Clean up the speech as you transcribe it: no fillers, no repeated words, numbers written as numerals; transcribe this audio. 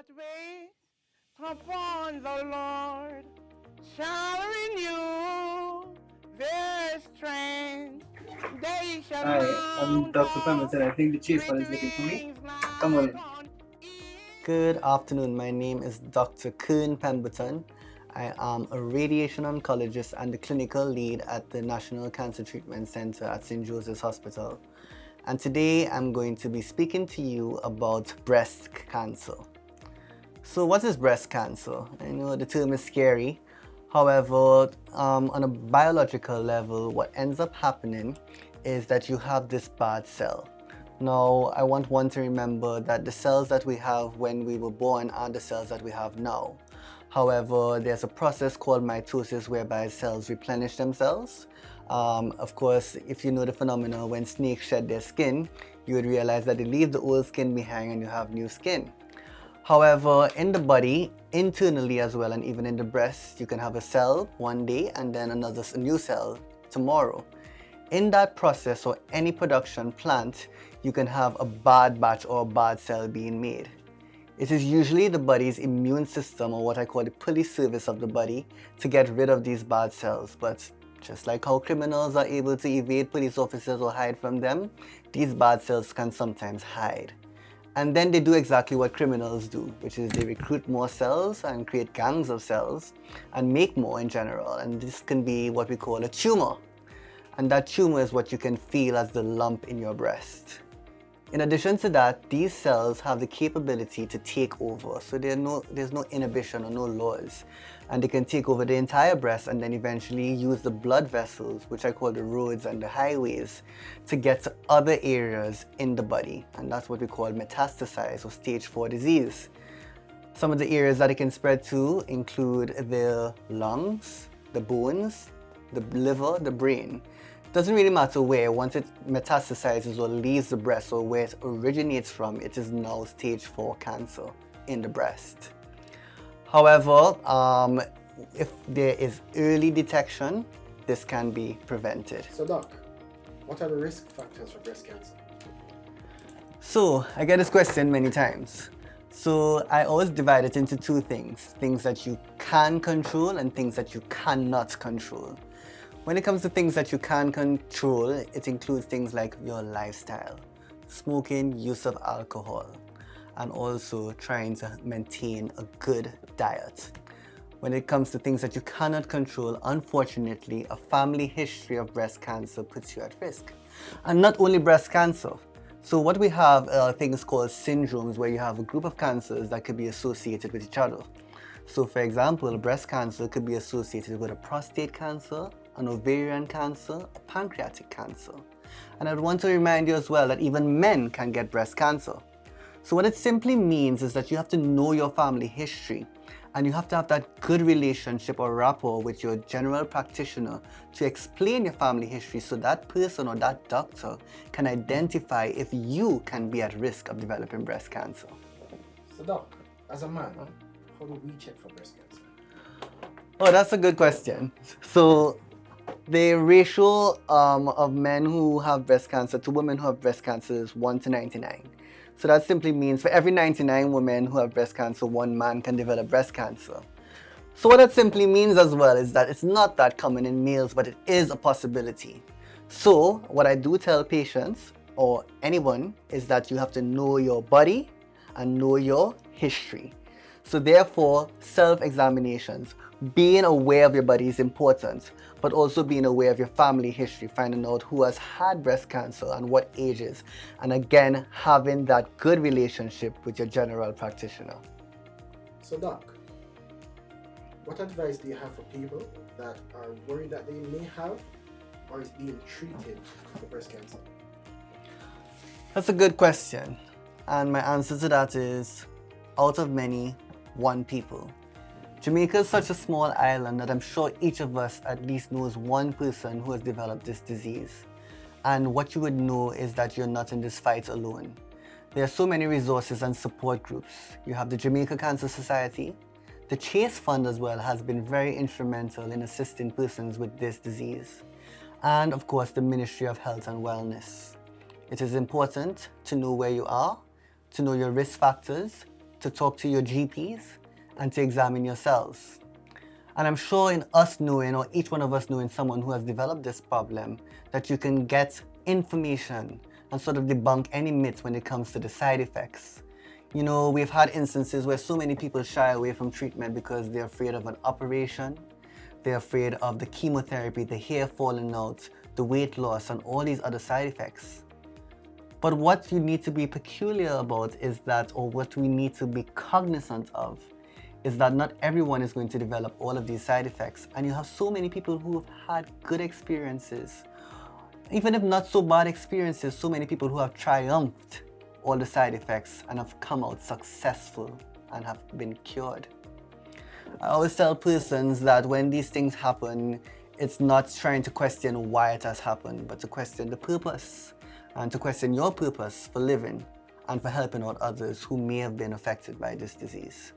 heart wait upon the Lord shall renew their strength. They shall Hi, I'm mount Dr. Pemberton. on I think the chief one with is looking for me. wings Come on like in. on Good afternoon. My name is Dr. Kern Pemberton. I am a radiation oncologist and the clinical lead at the National Cancer Treatment Center at St. Joseph's Hospital. And today I'm going to be speaking to you about breast cancer. So what is breast cancer? I know the term is scary. However, on a biological level, what ends up happening is that you have this bad cell. Now, I want one to remember that the cells that we have when we were born are the cells that we have now. However, there's a process called mitosis whereby cells replenish themselves. Of course, if you know the phenomena when snakes shed their skin, you would realize that they leave the old skin behind and you have new skin. However, in the body, internally as well, and even in the breast, you can have a cell one day and then a new cell tomorrow. In that process or any production plant, you can have a bad batch or a bad cell being made. It is usually the body's immune system, or what I call the police service of the body, to get rid of these bad cells. But just like how criminals are able to evade police officers or hide from them, these bad cells can sometimes hide. And then they do exactly what criminals do, which is they recruit more cells and create gangs of cells and make more in general. And this can be what we call a tumor. And that tumor is what you can feel as the lump in your breast. In addition to that, these cells have the capability to take over. So there's no inhibition or no laws. And they can take over the entire breast and then eventually use the blood vessels, which I call the roads and the highways, to get to other areas in the body. And that's what we call metastasized or stage 4 disease. Some of the areas that it can spread to include the lungs, the bones, the liver, the brain. Doesn't really matter where. Once it metastasizes or leaves the breast or where it originates from, it is now stage 4 cancer in the breast. However, if there is early detection, this can be prevented. So Doc, what are the risk factors for breast cancer? So I get this question many times. So I always divide it into two things that you can control and things that you cannot control. When it comes to things that you can control, it includes things like your lifestyle, smoking, use of alcohol, and also trying to maintain a good diet. When it comes to things that you cannot control, unfortunately, a family history of breast cancer puts you at risk. And not only breast cancer. So what we have are things called syndromes, where you have a group of cancers that could be associated with each other. So for example, breast cancer could be associated with a prostate cancer, an ovarian cancer, a pancreatic cancer. And I'd want to remind you as well that even men can get breast cancer. So what it simply means is that you have to know your family history and you have to have that good relationship or rapport with your general practitioner to explain your family history so that person or that doctor can identify if you can be at risk of developing breast cancer. So Doc, as a man, how do we check for breast cancer? Oh, that's a good question. So the ratio of men who have breast cancer to women who have breast cancer is 1 to 99. So that simply means for every 99 women who have breast cancer, 1 man can develop breast cancer. So what that simply means as well is that it's not that common in males, but it is a possibility. So what I do tell patients or anyone is that you have to know your body and know your history. So therefore, self-examinations, being aware of your body is important, but also being aware of your family history, finding out who has had breast cancer and what ages, and again, having that good relationship with your general practitioner. So Doc, what advice do you have for people that are worried that they may have or is being treated for breast cancer? That's a good question. And my answer to that is, out of many, 1 people. Jamaica is such a small island that I'm sure each of us at least knows 1 person who has developed this disease. And what you would know is that you're not in this fight alone. There are so many resources and support groups. You have the Jamaica Cancer Society. The Chase Fund as well has been very instrumental in assisting persons with this disease. And of course, the Ministry of Health and Wellness. It is important to know where you are, to know your risk factors, to talk to your GPs and to examine yourselves. And I'm sure in us knowing, or each one of us knowing someone who has developed this problem, that you can get information and sort of debunk any myths when it comes to the side effects. You know, we've had instances where so many people shy away from treatment because they're afraid of an operation, they're afraid of the chemotherapy, the hair falling out, the weight loss, and all these other side effects. But what you need to be peculiar about is that, or what we need to be cognizant of, is that not everyone is going to develop all of these side effects. And you have so many people who have had good experiences, even if not so bad experiences, so many people who have triumphed all the side effects and have come out successful and have been cured. I always tell persons that when these things happen, it's not trying to question why it has happened, but to question the purpose, and to question your purpose for living and for helping out others who may have been affected by this disease.